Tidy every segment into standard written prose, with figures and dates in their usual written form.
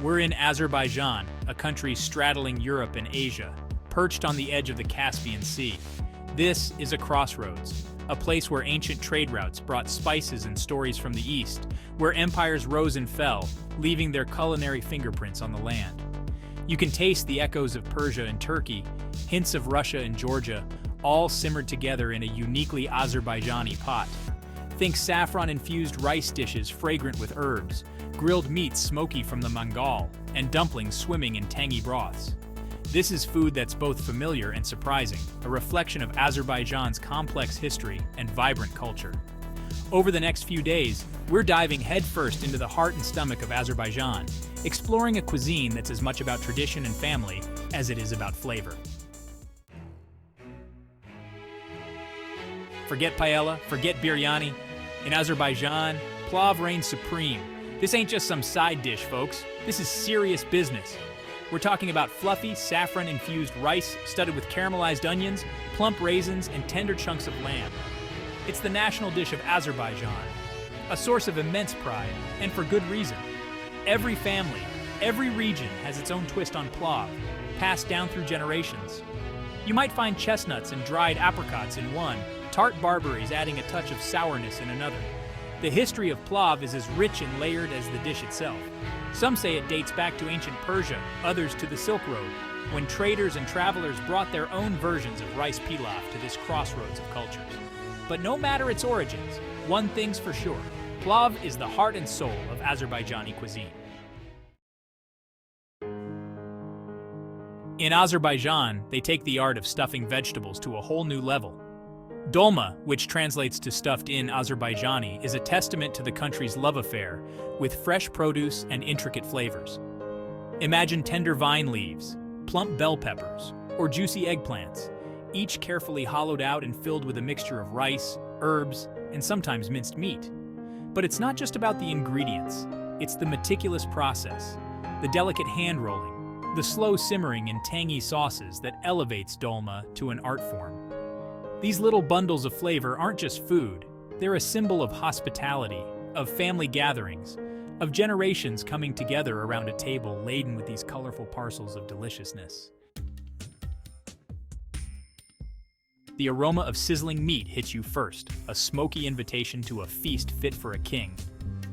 We're in Azerbaijan, a country straddling Europe and Asia, perched on the edge of the Caspian Sea. This is a crossroads, a place where ancient trade routes brought spices and stories from the east, where empires rose and fell, leaving their culinary fingerprints on the land. You can taste the echoes of Persia and Turkey, hints of Russia and Georgia, all simmered together in a uniquely Azerbaijani pot. Think saffron-infused rice dishes fragrant with herbs, grilled meats smoky from the mangal, and dumplings swimming in tangy broths. This is food that's both familiar and surprising, a reflection of Azerbaijan's complex history and vibrant culture. Over the next few days, we're diving headfirst into the heart and stomach of Azerbaijan, exploring a cuisine that's as much about tradition and family as it is about flavor. Forget paella, forget biryani. In Azerbaijan, Plov reigns supreme. This ain't just some side dish, folks. This is serious business. We're talking about fluffy, saffron-infused rice studded with caramelized onions, plump raisins, and tender chunks of lamb. It's the national dish of Azerbaijan, a source of immense pride, and for good reason. Every family, every region has its own twist on plov, passed down through generations. You might find chestnuts and dried apricots in one, tart barberries adding a touch of sourness in another. The history of plov is as rich and layered as the dish itself. Some say it dates back to ancient Persia, others to the Silk Road, when traders and travelers brought their own versions of rice pilaf to this crossroads of cultures. But no matter its origins, one thing's for sure: plov is the heart and soul of Azerbaijani cuisine. In Azerbaijan, they take the art of stuffing vegetables to a whole new level. Dolma, which translates to stuffed in Azerbaijani, is a testament to the country's love affair with fresh produce and intricate flavors. Imagine tender vine leaves, plump bell peppers, or juicy eggplants, each carefully hollowed out and filled with a mixture of rice, herbs, and sometimes minced meat. But it's not just about the ingredients, it's the meticulous process, the delicate hand-rolling, the slow simmering in tangy sauces that elevates dolma to an art form. These little bundles of flavor aren't just food, they're a symbol of hospitality, of family gatherings, of generations coming together around a table laden with these colorful parcels of deliciousness. The aroma of sizzling meat hits you first, a smoky invitation to a feast fit for a king.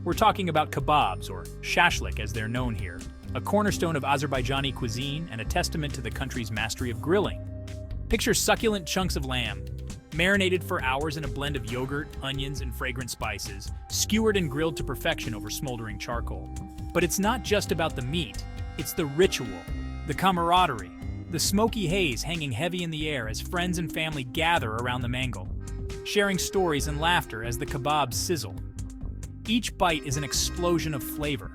We're talking about kebabs, or Shashlik as they're known here, a cornerstone of Azerbaijani cuisine and a testament to the country's mastery of grilling. Picture succulent chunks of lamb, marinated for hours in a blend of yogurt, onions, and fragrant spices, skewered and grilled to perfection over smoldering charcoal. But it's not just about the meat, it's the ritual, the camaraderie, the smoky haze hanging heavy in the air as friends and family gather around the mangal, sharing stories and laughter as the kebabs sizzle. Each bite is an explosion of flavor,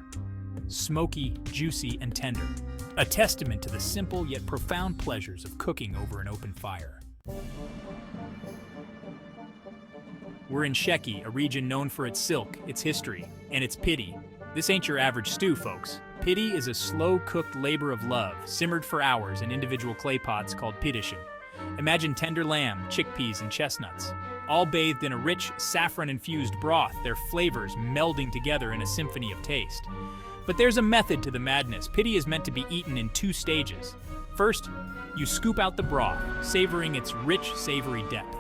smoky, juicy, and tender, a testament to the simple yet profound pleasures of cooking over an open fire. We're in Sheki, a region known for its silk, its history, and its piti. This ain't your average stew, folks. Piti is a slow-cooked labor of love, simmered for hours in individual clay pots called pitishin. Imagine tender lamb, chickpeas, and chestnuts, all bathed in a rich, saffron-infused broth, their flavors melding together in a symphony of taste. But there's a method to the madness. Piti is meant to be eaten in two stages. First, you scoop out the broth, savoring its rich, savory depth.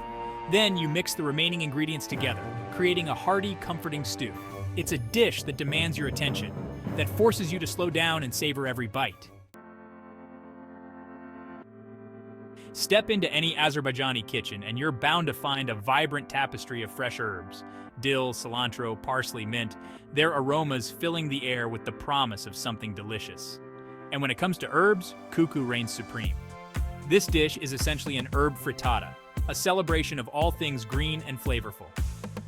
Then you mix the remaining ingredients together, creating a hearty, comforting stew. It's a dish that demands your attention, that forces you to slow down and savor every bite. Step into any Azerbaijani kitchen and you're bound to find a vibrant tapestry of fresh herbs. Dill, cilantro, parsley, mint, their aromas filling the air with the promise of something delicious. And when it comes to herbs, cuckoo reigns supreme. This dish is essentially an herb frittata, a celebration of all things green and flavorful.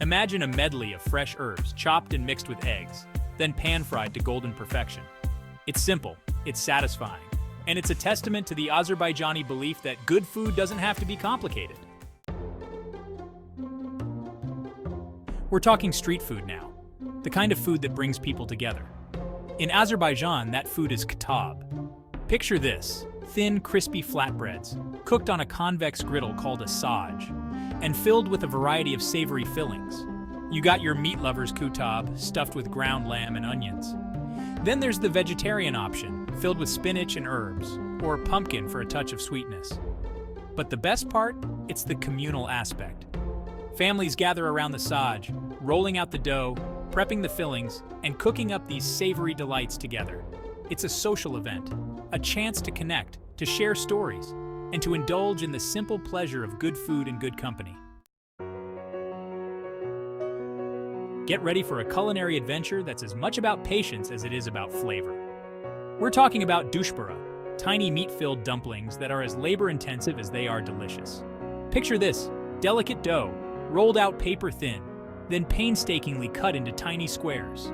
Imagine a medley of fresh herbs chopped and mixed with eggs, then pan-fried to golden perfection. It's simple, it's satisfying, and it's a testament to the Azerbaijani belief that good food doesn't have to be complicated. We're talking street food now, the kind of food that brings people together. In Azerbaijan, that food is kebab. Picture this: thin, crispy flatbreads, cooked on a convex griddle called a saj, and filled with a variety of savory fillings. You got your meat lover's kebab, stuffed with ground lamb and onions. Then there's the vegetarian option, filled with spinach and herbs, or pumpkin for a touch of sweetness. But the best part? It's the communal aspect. Families gather around the saj, rolling out the dough, prepping the fillings, and cooking up these savory delights together. It's a social event, a chance to connect, to share stories, and to indulge in the simple pleasure of good food and good company. Get ready for a culinary adventure that's as much about patience as it is about flavor. We're talking about dushbura, tiny meat-filled dumplings that are as labor-intensive as they are delicious. Picture this, delicate dough, rolled out paper thin, then painstakingly cut into tiny squares.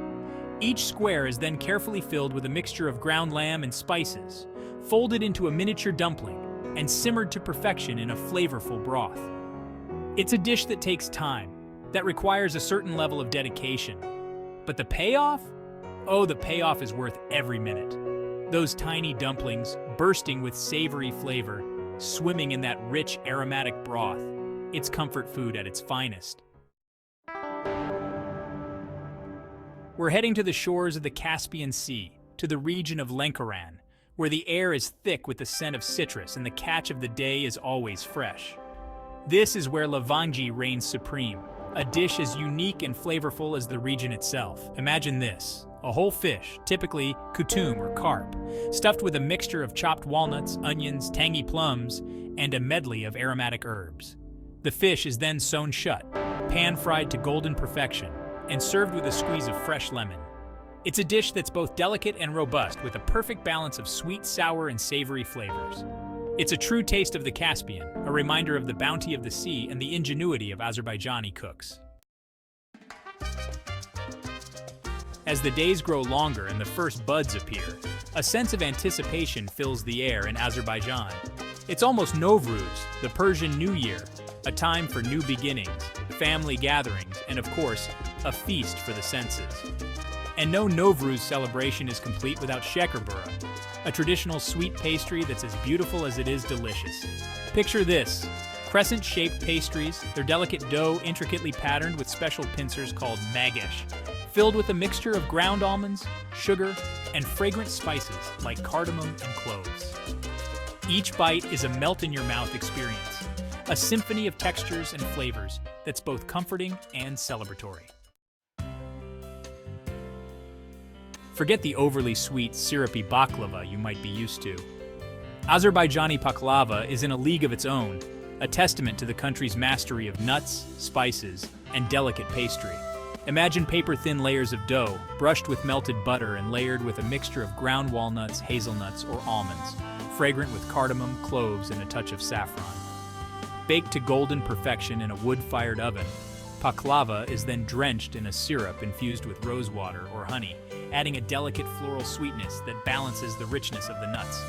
Each square is then carefully filled with a mixture of ground lamb and spices, folded into a miniature dumpling, and simmered to perfection in a flavorful broth. It's a dish that takes time, that requires a certain level of dedication. But the payoff? Oh, the payoff is worth every minute. Those tiny dumplings, bursting with savory flavor, swimming in that rich, aromatic broth. It's comfort food at its finest. We're heading to the shores of the Caspian Sea, to the region of Lankaran, where the air is thick with the scent of citrus and the catch of the day is always fresh. This is where lavangi reigns supreme, a dish as unique and flavorful as the region itself. Imagine this, a whole fish, typically kutum or carp, stuffed with a mixture of chopped walnuts, onions, tangy plums, and a medley of aromatic herbs. The fish is then sewn shut, pan-fried to golden perfection, and served with a squeeze of fresh lemon. It's a dish that's both delicate and robust with a perfect balance of sweet, sour, and savory flavors. It's a true taste of the Caspian, a reminder of the bounty of the sea and the ingenuity of Azerbaijani cooks. As the days grow longer and the first buds appear, a sense of anticipation fills the air in Azerbaijan. It's almost Novruz, the Persian New Year, a time for new beginnings, family gatherings, and of course, a feast for the senses. And no Novruz celebration is complete without Shekerbura, a traditional sweet pastry that's as beautiful as it is delicious. Picture this, crescent-shaped pastries, their delicate dough intricately patterned with special pincers called magesh, filled with a mixture of ground almonds, sugar, and fragrant spices like cardamom and cloves. Each bite is a melt-in-your-mouth experience, a symphony of textures and flavors that's both comforting and celebratory. Forget the overly sweet, syrupy baklava you might be used to. Azerbaijani baklava is in a league of its own, a testament to the country's mastery of nuts, spices, and delicate pastry. Imagine paper-thin layers of dough, brushed with melted butter and layered with a mixture of ground walnuts, hazelnuts, or almonds, fragrant with cardamom, cloves, and a touch of saffron. Baked to golden perfection in a wood-fired oven, baklava is then drenched in a syrup infused with rosewater or honey, adding a delicate floral sweetness that balances the richness of the nuts.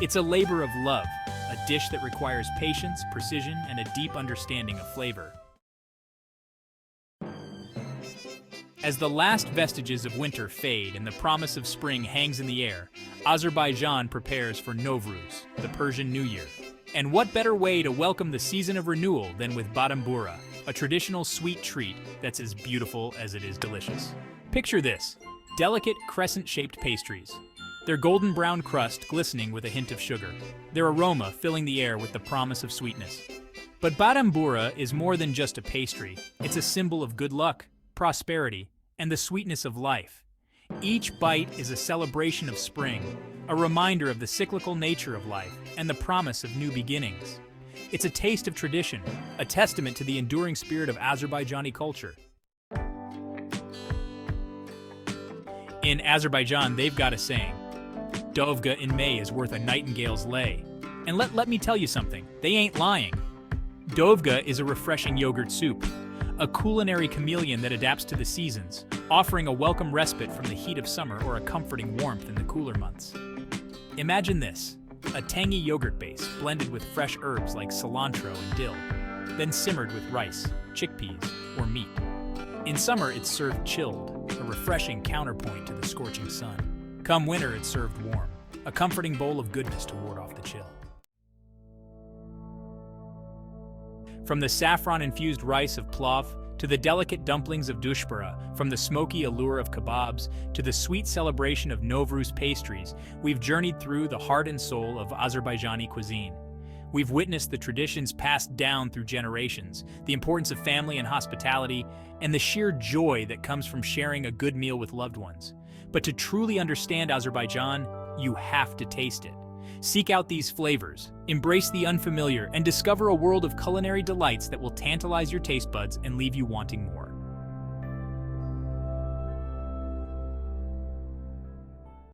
It's a labor of love, a dish that requires patience, precision, and a deep understanding of flavor. As the last vestiges of winter fade and the promise of spring hangs in the air, Azerbaijan prepares for Novruz, the Persian New Year. And what better way to welcome the season of renewal than with badambura, a traditional sweet treat that's as beautiful as it is delicious. Picture this, delicate crescent-shaped pastries, their golden brown crust glistening with a hint of sugar, their aroma filling the air with the promise of sweetness. But badambura is more than just a pastry. It's a symbol of good luck, prosperity, and the sweetness of life. Each bite is a celebration of spring, a reminder of the cyclical nature of life and the promise of new beginnings. It's a taste of tradition, a testament to the enduring spirit of Azerbaijani culture. In Azerbaijan, they've got a saying, Dovga in May is worth a nightingale's lay. And let me tell you something, they ain't lying. Dovga is a refreshing yogurt soup, a culinary chameleon that adapts to the seasons, offering a welcome respite from the heat of summer or a comforting warmth in the cooler months. Imagine this, a tangy yogurt base blended with fresh herbs like cilantro and dill, then simmered with rice, chickpeas, or meat. In summer, it's served chilled, a refreshing counterpoint to the scorching sun. Come winter, it's served warm, a comforting bowl of goodness to ward off the chill. From the saffron-infused rice of Plov to the delicate dumplings of dushbura, from the smoky allure of kebabs to the sweet celebration of Novruz pastries, we've journeyed through the heart and soul of Azerbaijani cuisine. We've witnessed the traditions passed down through generations, the importance of family and hospitality, and the sheer joy that comes from sharing a good meal with loved ones. But to truly understand Azerbaijan, you have to taste it. Seek out these flavors, embrace the unfamiliar, and discover a world of culinary delights that will tantalize your taste buds and leave you wanting more.